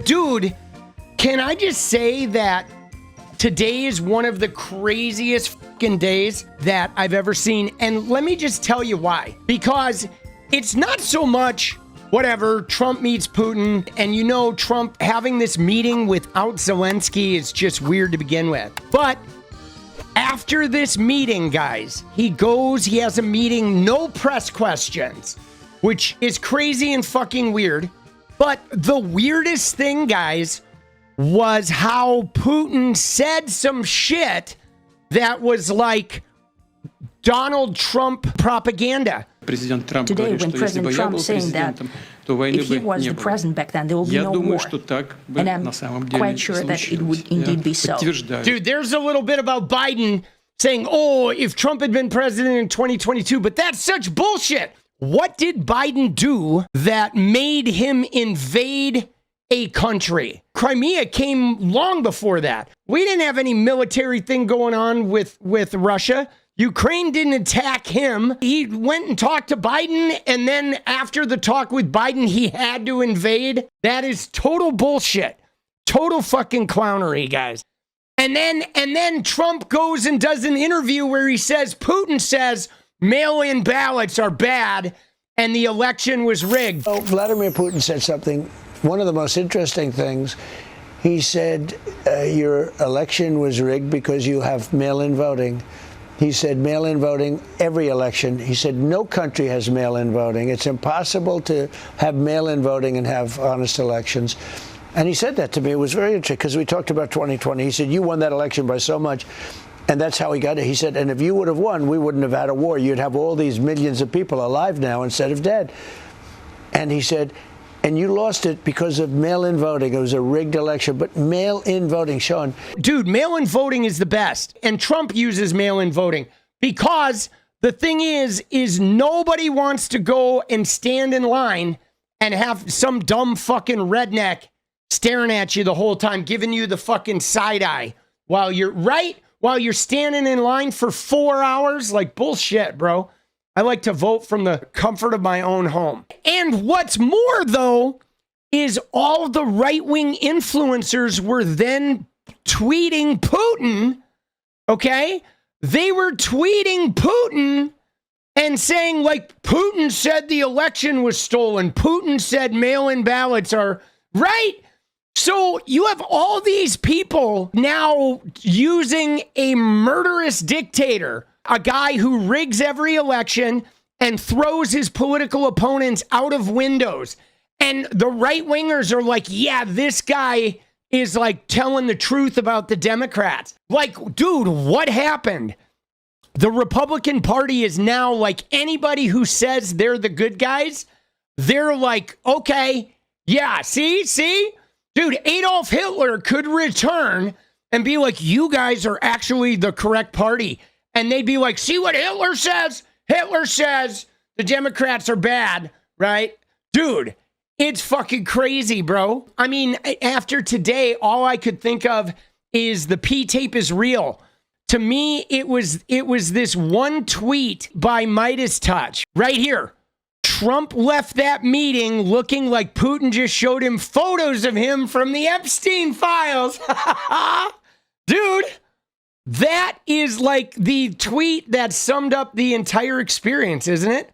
dude, can I just say that today is one of the craziest fucking days that I've ever seen. And let me just tell you why. Because it's not so much, whatever, Trump meets Putin. And you know, Trump having this meeting without Zelensky is just weird to begin with. But after this meeting, guys, he has a meeting, no press questions, which is crazy and fucking weird. But the weirdest thing, guys, was how Putin said some shit that was like Donald Trump propaganda. Today, when President Trump saying that if he was the president back then, there will be no war. And I'm quite sure that it would indeed be so. Dude, there's a little bit about Biden saying, oh, if Trump had been president in 2022, but that's such bullshit. What did Biden do that made him invade a country? Crimea came long before that. We didn't have any military thing going on with Russia. Ukraine didn't attack him. He went and talked to Biden, and then after the talk with Biden, he had to invade. That is total bullshit. Total fucking clownery, guys. And then Trump goes and does an interview where he says, Putin says mail-in ballots are bad and the election was rigged. Oh, Vladimir Putin said something. One of the most interesting things, he said, your election was rigged because you have mail-in voting. He said mail-in voting, every election. He said no country has mail-in voting. It's impossible to have mail-in voting and have honest elections. And he said that to me. It was very interesting because we talked about 2020. He said, you won that election by so much. And that's how he got it. He said, and if you would have won, we wouldn't have had a war. You'd have all these millions of people alive now instead of dead. And he said, and you lost it because of mail-in voting. It was a rigged election, but mail-in voting, Sean. Dude, mail-in voting is the best. And Trump uses mail-in voting because the thing is nobody wants to go and stand in line and have some dumb fucking redneck staring at you the whole time, giving you the fucking side eye while you're standing in line for 4 hours. Like, bullshit, bro. I like to vote from the comfort of my own home. And what's more, though, is all the right-wing influencers were then tweeting Putin, okay? They were tweeting Putin and saying, like, Putin said the election was stolen. Putin said mail-in ballots are right. So you have all these people now using a murderous dictator, a guy who rigs every election and throws his political opponents out of windows. And the right-wingers are like, yeah, this guy is like telling the truth about the Democrats. Like, dude, what happened? The Republican Party is now like anybody who says they're the good guys. They're like, okay, yeah, see? Dude, Adolf Hitler could return and be like, you guys are actually the correct party. And they'd be like, see what Hitler says? Hitler says the Democrats are bad, right? Dude, it's fucking crazy, bro. I mean, after today, all I could think of is the P tape is real. To me, it was this one tweet by 𝗦𝘃𝗽𝗃 right here. Trump left that meeting looking like Putin just showed him photos of him from the Epstein files. Dude, that is like the tweet that summed up the entire experience, isn't it?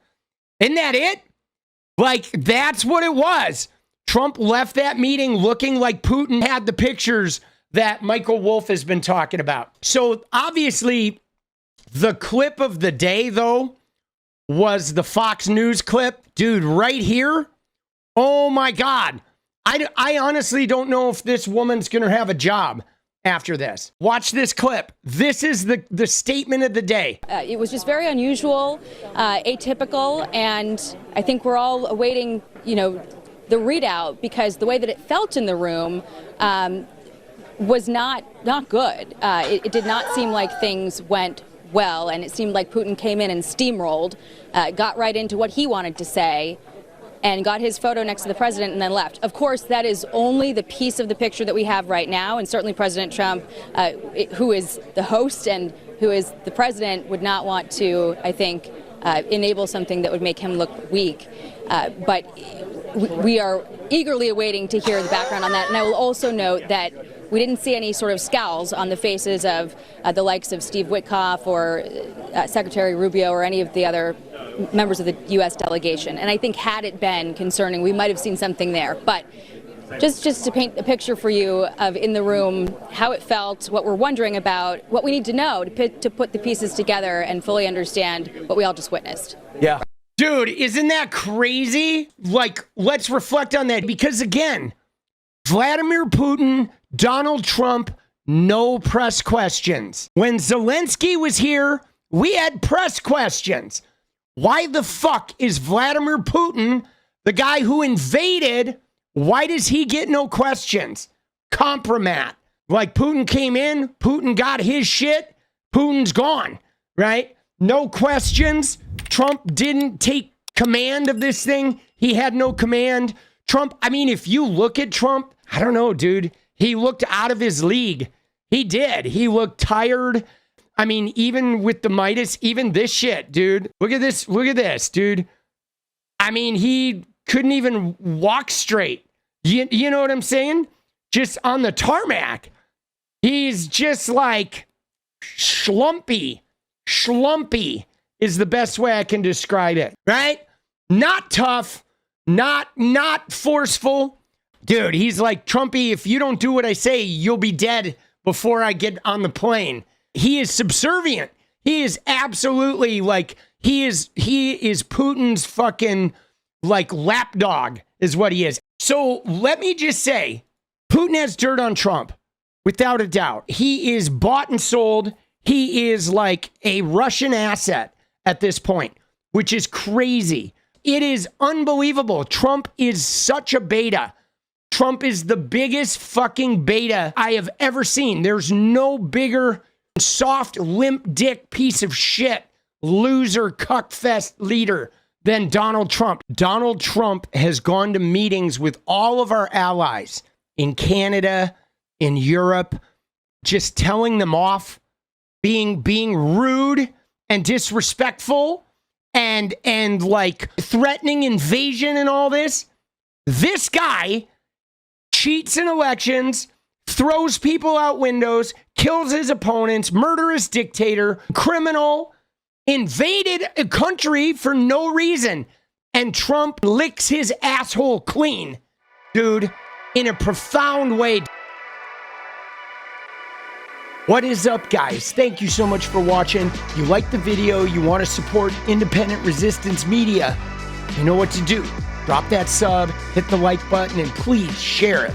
Isn't that it? Like, that's what it was. Trump left that meeting looking like Putin had the pictures that Michael Wolff has been talking about. So obviously, the clip of the day, though, was the Fox News clip. Dude, right here. Oh my God. I honestly don't know if this woman's going to have a job after this. Watch this clip. This is the statement of the day. It was just very unusual, atypical, and I think we're all awaiting, the readout, because the way that it felt in the room was not good. It did not seem like things went well, and it seemed like Putin came in and steamrolled, got right into what he wanted to say, and got his photo next to the president and then left. Of course, that is only the piece of the picture that we have right now, and certainly President Trump, who is the host and who is the president, would not want to, I think, enable something that would make him look weak. But we are eagerly awaiting to hear the background on that. And I will also note that we didn't see any sort of scowls on the faces of the likes of Steve Witkoff or Secretary Rubio or any of the other members of the U.S. delegation. And I think had it been concerning, we might have seen something there. But just to paint a picture for you of in the room, how it felt, what we're wondering about, what we need to know to put the pieces together and fully understand what we all just witnessed. Yeah. Dude, isn't that crazy? Like, let's reflect on that. Because again, Vladimir Putin, Donald Trump, no press questions. When Zelensky was here, we had press questions. Why the fuck is Vladimir Putin, the guy who invaded, why does he get no questions? Kompromat. Like Putin came in, Putin got his shit, Putin's gone, right? No questions. Trump didn't take command of this thing. He had no command. Trump, I mean, if you look at Trump, I don't know, dude. He looked out of his league. He did. He looked tired. I mean, even with the Midas, even this shit, dude. Look at this. Look at this, dude. I mean, he couldn't even walk straight. You know what I'm saying? Just on the tarmac. He's just like schlumpy. Schlumpy is the best way I can describe it, right? Not tough, not forceful. Dude, he's like, Trumpy, if you don't do what I say, you'll be dead before I get on the plane. He is subservient. He is absolutely like, he is Putin's fucking like lapdog is what he is. So let me just say, Putin has dirt on Trump, without a doubt. He is bought and sold. He is like a Russian asset at this point, which is crazy. It is unbelievable. Trump is such a beta. Trump is the biggest fucking beta I have ever seen. There's no bigger soft, limp dick piece of shit, loser, cuckfest leader than Donald Trump. Donald Trump has gone to meetings with all of our allies in Canada, in Europe, just telling them off, being rude and disrespectful and like threatening invasion and all this. This guy cheats in elections, throws people out windows, kills his opponents, murderous dictator, criminal, invaded a country for no reason. And Trump licks his asshole clean, dude, in a profound way. What is up, guys? Thank you so much for watching. You like the video, you want to support independent resistance media, you know what to do. Drop that sub, hit the like button, and please share it.